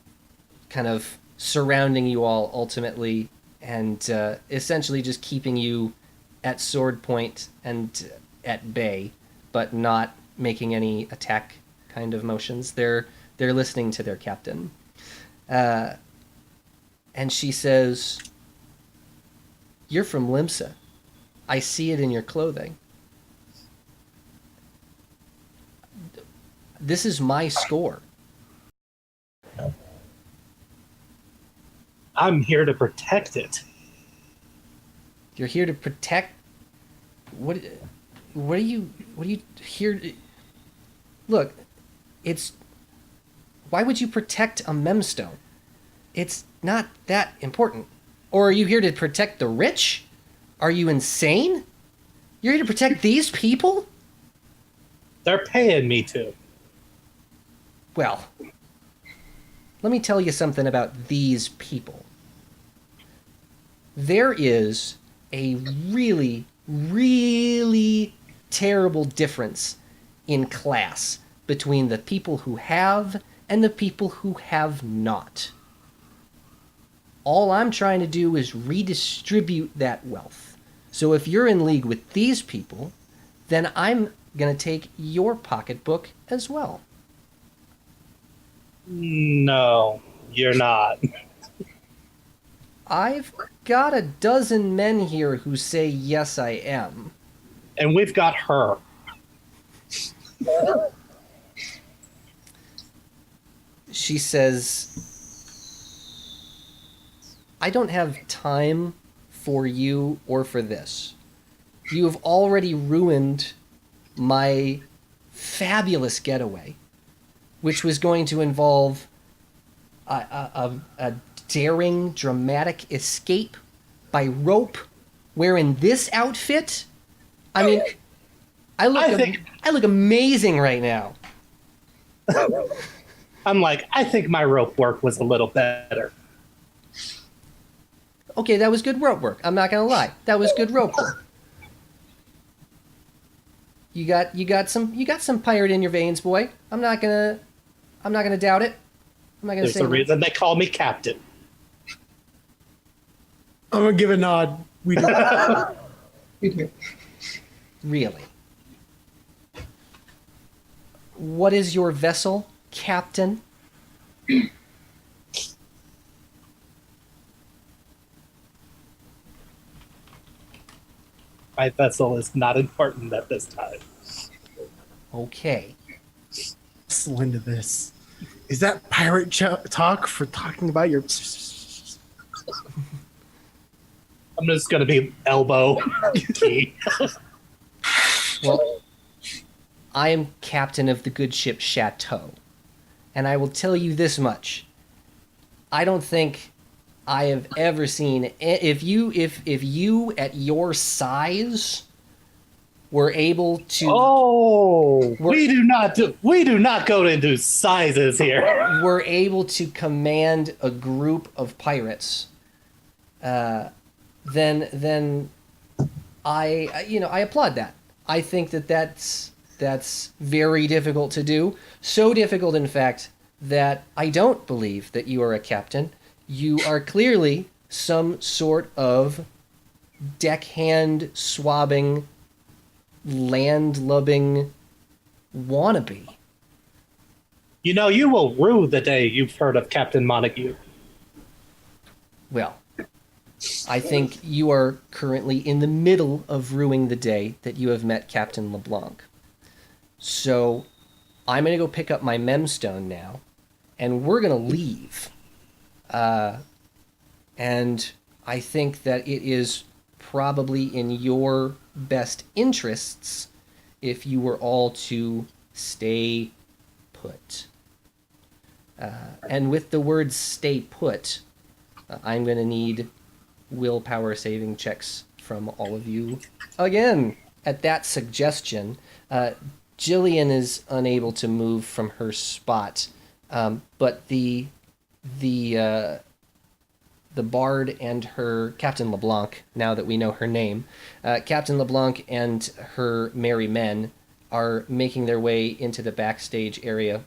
kind of surrounding you all ultimately, and essentially just keeping you at sword point and at bay, but not making any attack kind of motions. They're listening to their captain. And she says, "You're from Limsa. I see it in your clothing. This is my score." I'm here to protect it. You're here to protect. What are you here to... Look, it's... Why would you protect a memstone? It's not that important. Or are you here to protect the rich? Are you insane? You're here to protect these people? They're paying me to. Well, let me tell you something about these people. There is a really, really terrible difference in class between the people who have and the people who have not. All I'm trying to do is redistribute that wealth. So if you're in league with these people, then I'm going to take your pocketbook as well. No, you're not. I've got a dozen men here who say yes, I am. And we've got her. She says, "I don't have time for you or for this. You have already ruined my fabulous getaway, which was going to involve a daring, dramatic escape by rope, wearing this outfit. I mean, I look amazing right now." I'm like, I think my rope work was a little better. Okay, that was good rope work. I'm not going to lie. That was good rope work. You got some pirate in your veins, boy. I'm not gonna doubt it. I'm not gonna There's say a no. reason they call me captain. I'm gonna give a nod. We do. We do. Really. What is your vessel, Captain? My vessel is not important at this time. Okay. Wrestle into this. Is that pirate talk for talking about your? I'm just going to be elbow key. Well, I am captain of the good ship Chateau, and I will tell you this much: I don't think I have ever seen if you at your size were able to We do not go into sizes here. were able to command a group of pirates, then I applaud that. I think that's very difficult to do. So difficult, in fact, that I don't believe that you are a captain. You are clearly some sort of deckhand swabbing, landlubbing wannabe. You know, you will rue the day you've heard of Captain Montague. Well, I think you are currently in the middle of ruining the day that you have met Captain LeBlanc. So I'm going to go pick up my memstone now, and we're going to leave. And I think that it is probably in your best interests if you were all to stay put. And with the word stay put, I'm going to need willpower saving checks from all of you again. At that suggestion, Gillian is unable to move from her spot, but the bard and her Captain LeBlanc, now that we know her name, Captain LeBlanc and her merry men are making their way into the backstage area,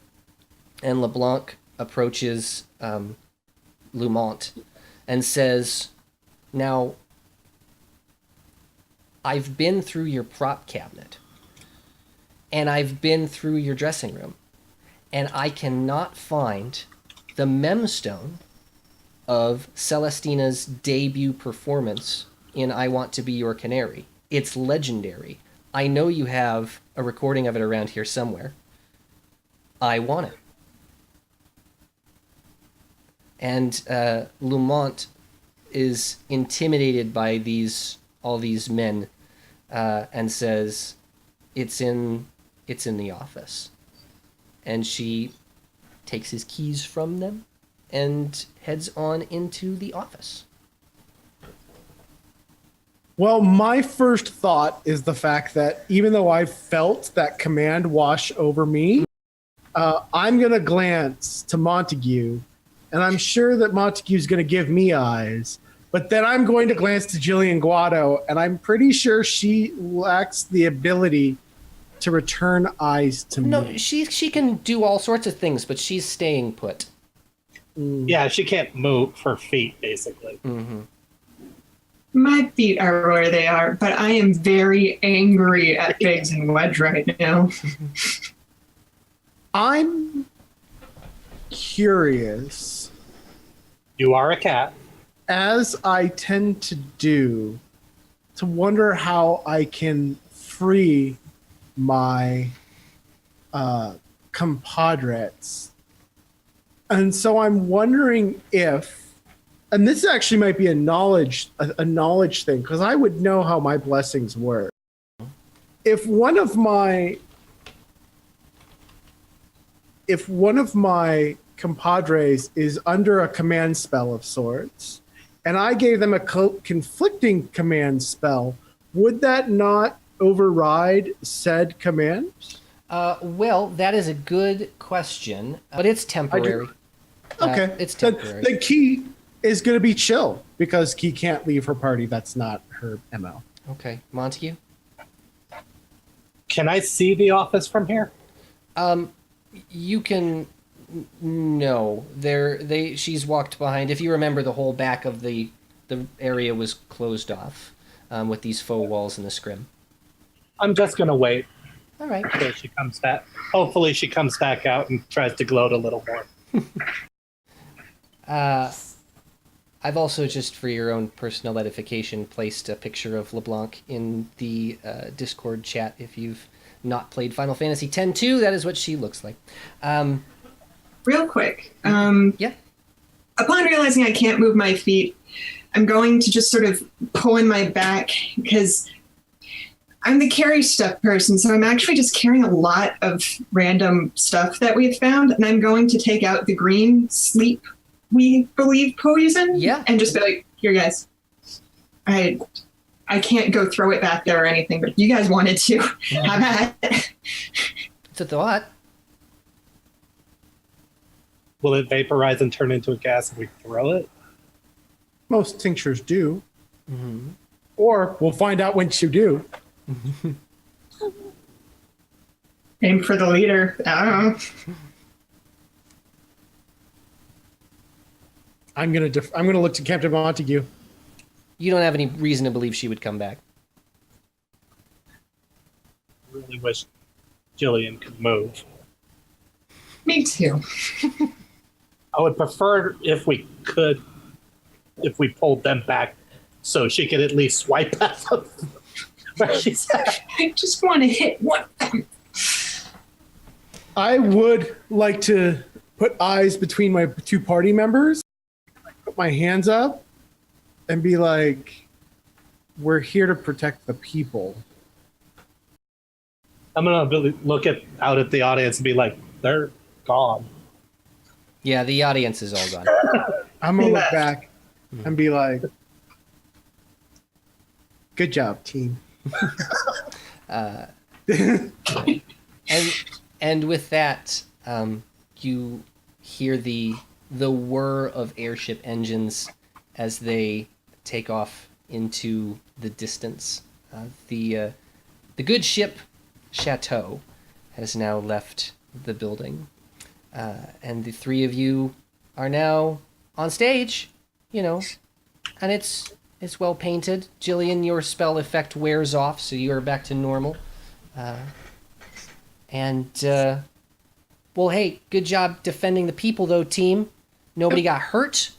and LeBlanc approaches Lumont and says, "Now, I've been through your prop cabinet, and I've been through your dressing room, and I cannot find the memstone of Celestina's debut performance in I Want to Be Your Canary. It's legendary. I know you have a recording of it around here somewhere. I want it." And Lumont is intimidated by all these men, and says, "It's in the office." And she takes his keys from them and heads on into the office. Well, my first thought is the fact that even though I felt that command wash over me, I'm going to glance to Montague, and I'm sure that Montague's going to give me eyes, but then I'm going to glance to Xilianr, and I'm pretty sure she lacks the ability to return eyes to me. No, she can do all sorts of things, but she's staying put. Yeah, she can't move her feet, basically. Mm-hmm. My feet are where they are, but I am very angry at Biggs and Wedge right now. I'm curious, You are a cat. as I tend to do, to wonder how I can free my compadres. And so I'm wondering if, and this actually might be a knowledge thing, because I would know how my blessings work. If one of my compadres is under a command spell of sorts, and I gave them a conflicting command spell, would that not override said command? Well, that is a good question, but it's temporary. Okay. It's temporary. The key is going to be chill, because Key can't leave her party. That's not her MO. Okay, Montague? Can I see the office from here? You can no. She's walked behind. If you remember, the whole back of the area was closed off with these faux walls and the scrim. I'm just gonna wait All right. until she comes back. Hopefully, she comes back out and tries to gloat a little more. I've also, just for your own personal edification, placed a picture of LeBlanc in the Discord chat. If you've not played Final Fantasy X-2, that is what she looks like. Real quick. Yeah. Upon realizing I can't move my feet, I'm going to just sort of pull in my back because I'm the carry stuff person, so I'm actually just carrying a lot of random stuff that we've found, and I'm going to take out the green sleep, we believe, poison, and just be like, here, guys, I can't go throw it back there or anything, but if you guys wanted to, have at it. It's a thought. Will it vaporize and turn into a gas if we throw it? Most tinctures do. Mm-hmm. Or we'll find out once you do. Aim for the leader. I don't know. I'm gonna look to Captain Montigue. You don't have any reason to believe she would come back. Really wish Gillian could move. Me too. I would prefer if we pulled them back so she could at least swipe at them. Where she's at. I just want to hit one of them. I would like to put eyes between my two party members, put my hands up, and be like, we're here to protect the people. I'm gonna look out at the audience and be like, they're gone. Yeah, the audience is all gone. I'm gonna look back and be like, good job, team. And with that, you hear the whir of airship engines as they take off into the distance. The good ship Chateau has now left the building, and the three of you are now on stage. And it's well painted. Gillian, your spell effect wears off, so you are back to normal. Well, hey, good job defending the people, though, team. Nobody got hurt.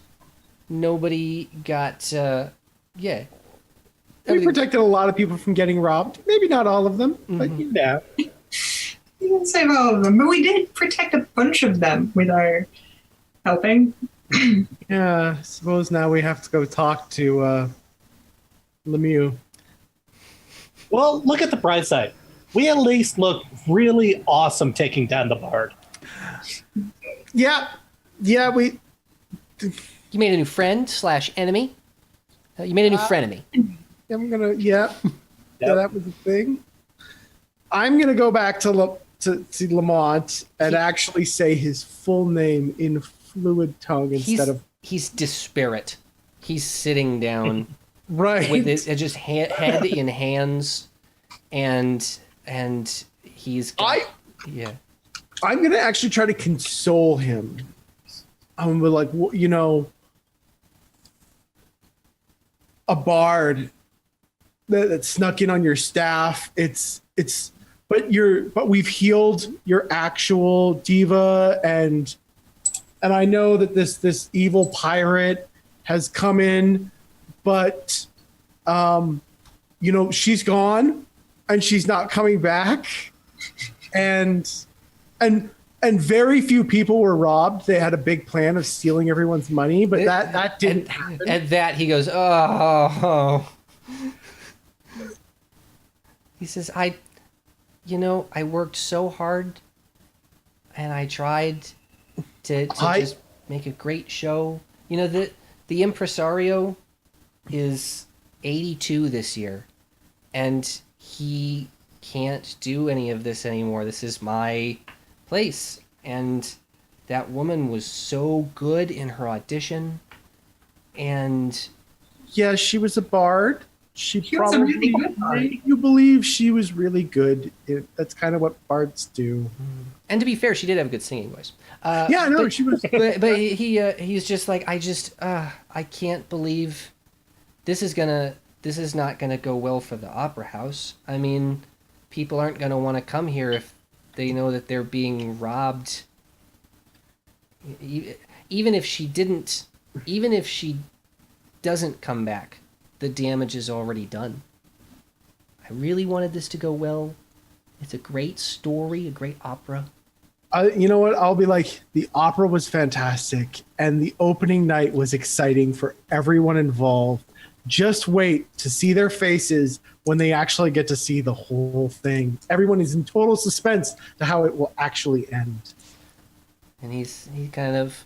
Nobody got, We protected a lot of people from getting robbed. Maybe not all of them, but Yeah. We didn't save all of them, but we did protect a bunch of them with our helping. yeah, I suppose now we have to go talk to Lemieux. Well, look at the bright side. We at least look really awesome taking down the bard. Yeah, we... you made a new friend / enemy. You made a new frenemy. I'm gonna, yeah, that was a thing. I'm gonna go back to Lamont and actually say his full name in fluid tongue instead of... He's disparate. He's sitting down right with his just head in hands, and he's I'm gonna actually try to console him. I'm like, a bard that snuck in on your staff. But we've healed your actual diva, and I know that this evil pirate has come in, but she's gone and she's not coming back, and very few people were robbed. They had a big plan of stealing everyone's money, but that didn't happen. At that, he goes, oh. He says, I worked so hard, and I tried to just make a great show. The impresario is 82 this year, and he can't do any of this anymore. This is my place, and that woman was so good in her audition, and yeah, she was a bard. She She was a probably really good bard. made you believe she was really good. That's kind of what bards do. And to be fair, she did have a good singing voice. Yeah, no, but, she was. but he's just like, I can't believe this is not gonna go well for the Opera House. I mean, people aren't gonna want to come here if they know that they're being robbed. Even if she doesn't come back, the damage is already done. I really wanted this to go well. It's a great story, a great opera. You know what? I'll be like, the opera was fantastic, and the opening night was exciting for everyone involved. Just wait to see their faces when they actually get to see the whole thing. Everyone is in total suspense to how it will actually end. And he kind of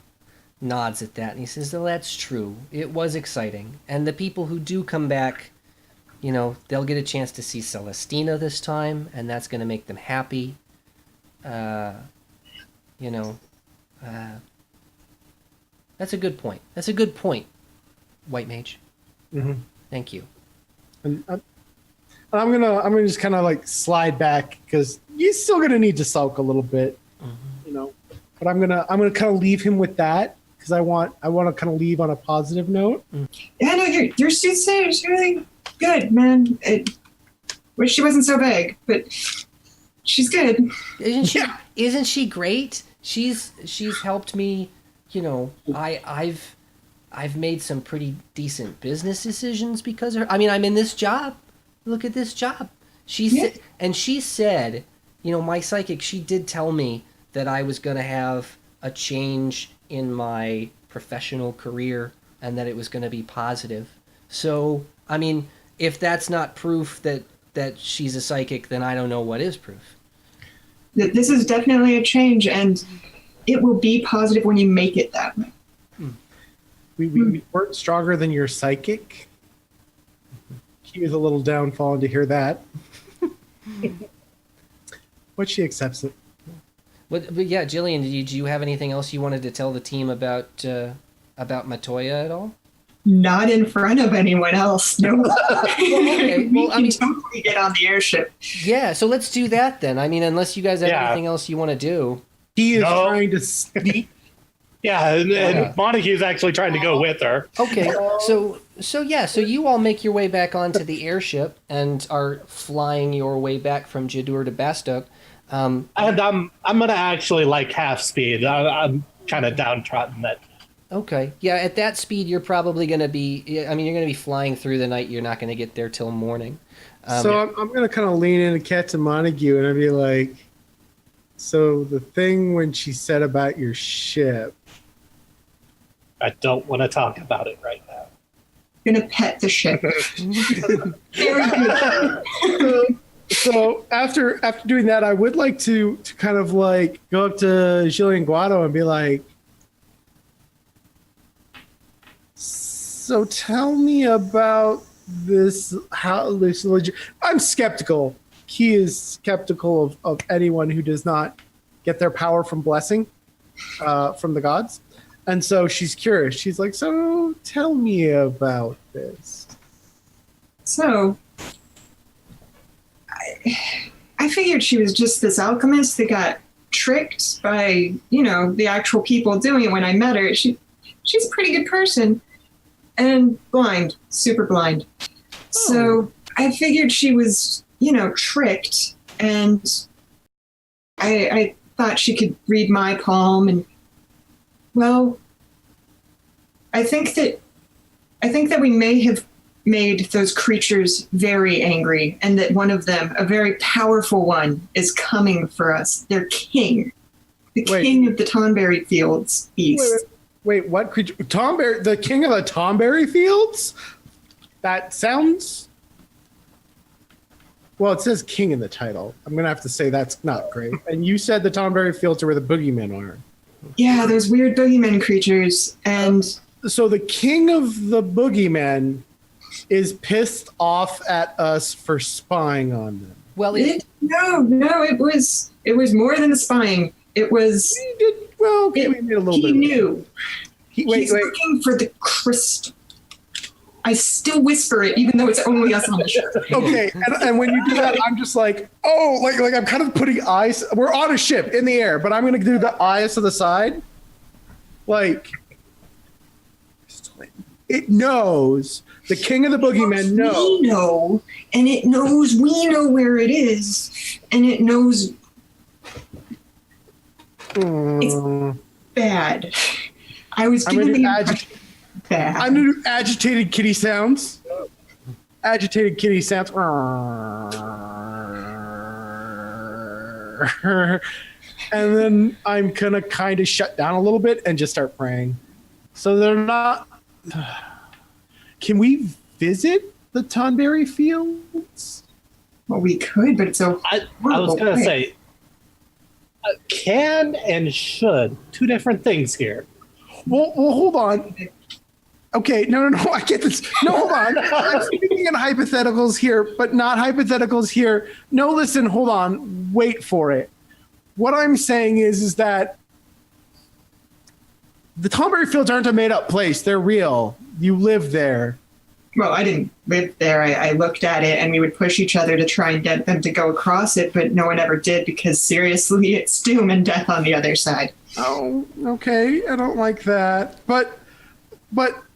nods at that, and he says, "Well, that's true. It was exciting. And the people who do come back, you know, they'll get a chance to see Celestina this time, and that's going to make them happy. That's a good point. That's a good point, White Mage. Mm-hmm. Thank you." And I'm gonna just kind of like slide back because he's still gonna need to sulk a little bit, you know. But I'm gonna kind of leave him with that because I want to kind of leave on a positive note. Yeah, no, your soothsayer is really good, man. Wish she wasn't so vague, but she's good. Isn't she great? She's helped me, you know. I've made some pretty decent business decisions because of her. I mean, I'm in this job. Look at this job. And she said, you know, my psychic, she did tell me that I was going to have a change in my professional career and that it was going to be positive. So, I mean, if that's not proof that she's a psychic, then I don't know what is proof. This is definitely a change, and it will be positive when you make it that way. We weren't stronger than your psychic. He was a little downfallen to hear that. But she accepts it. But yeah, Gillian, did you have anything else you wanted to tell the team about Matoya at all? Not in front of anyone else. No. Okay. We can totally get on the airship. Yeah, so let's do that then. I mean, unless you guys have anything else you want to do. He is trying to sneak. Yeah, and Montague's actually trying to go with her. Okay, so you all make your way back onto the airship and are flying your way back from Jidoor to Bastok. And I'm gonna actually like half speed. I'm kind of downtrodden that. Okay, yeah, at that speed you're probably gonna be. I mean, you're gonna be flying through the night. You're not gonna get there till morning. So I'm gonna kind of lean in and catch a Montague, and I'd be like, "So the thing when she said about your ship." I don't want to talk about it right now. I'm gonna pet the ship. Very good. So after doing that, I would like to kind of like go up to Xilianr and be like, "So tell me about this. How this legit?" I'm skeptical. He is skeptical of anyone who does not get their power from blessing from the gods. And so she's curious. She's like, "So tell me about this." So, I figured she was just this alchemist that got tricked by, you know, the actual people doing it when I met her. She's a pretty good person and blind, super blind. So I figured she was, you know, tricked, and I thought she could read my palm, and well, I think that we may have made those creatures very angry, and that one of them, a very powerful one, is coming for us. Their king, king of the Tonberry Fields East. Wait, what creature? Tonberry, the king of the Tonberry Fields? That sounds. Well, it says king in the title. I'm gonna have to say that's not great. And you said the Tonberry Fields are where the boogeymen are. Yeah, those weird boogeyman creatures. And so the king of the boogeymen is pissed off at us for spying on them. Well, it was more than the spying. It was. We made a little bit. He knew. He's looking for the crystal. I still whisper it, even though it's only us on the ship. Okay, and when you do that, I'm just like, oh, like I'm kind of putting eyes. We're on a ship in the air, but I'm gonna do the eyes to the side. Like, it knows. The king of the boogeymen knows. We know, and it knows we know where it is, and it knows it's bad. I was I'm given gonna the do impression bad. I'm gonna do agitated kitty sounds. Agitated kitty sounds. And then I'm gonna kind of shut down a little bit and just start praying. So they're not. Can we visit the Tonberry Fields? Well, we could, but it's so. I was going to say, can and should, two different things here. Well, hold on. Okay, no, I get this. No, hold on. I'm speaking in hypotheticals here, but not hypotheticals here. No, listen, hold on. Wait for it. What I'm saying is that the Tonberry Fields aren't a made-up place. They're real. You live there. Well, I didn't live there. I looked at it, and we would push each other to try and get them to go across it, but no one ever did because seriously, it's doom and death on the other side. Oh, okay. I don't like that. But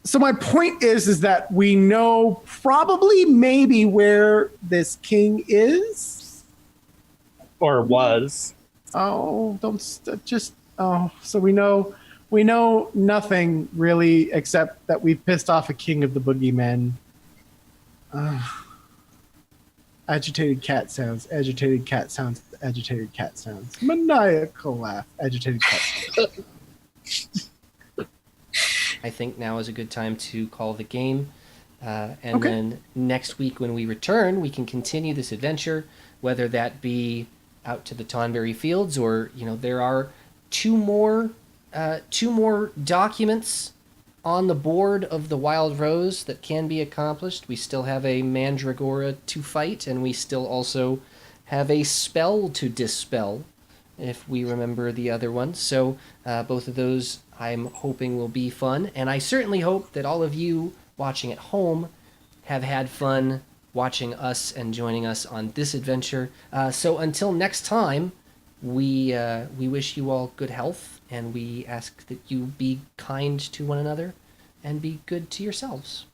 so my point is that we know probably maybe where this king is. Or was. Oh, so we know nothing really except that we pissed off a king of the boogeymen. Agitated cat sounds, agitated cat sounds, agitated cat sounds. Maniacal laugh, agitated cat sounds. I think now is a good time to call the game. And Okay. then next week when we return, we can continue this adventure, whether that be out to the Tonberry Fields or, there are two more documents on the board of the Wild Rose that can be accomplished. We still have a Mandragora to fight, and we still also have a spell to dispel, if we remember the other one. So both of those I'm hoping will be fun, and I certainly hope that all of you watching at home have had fun watching us and joining us on this adventure. So until next time, we wish you all good health, and we ask that you be kind to one another and be good to yourselves.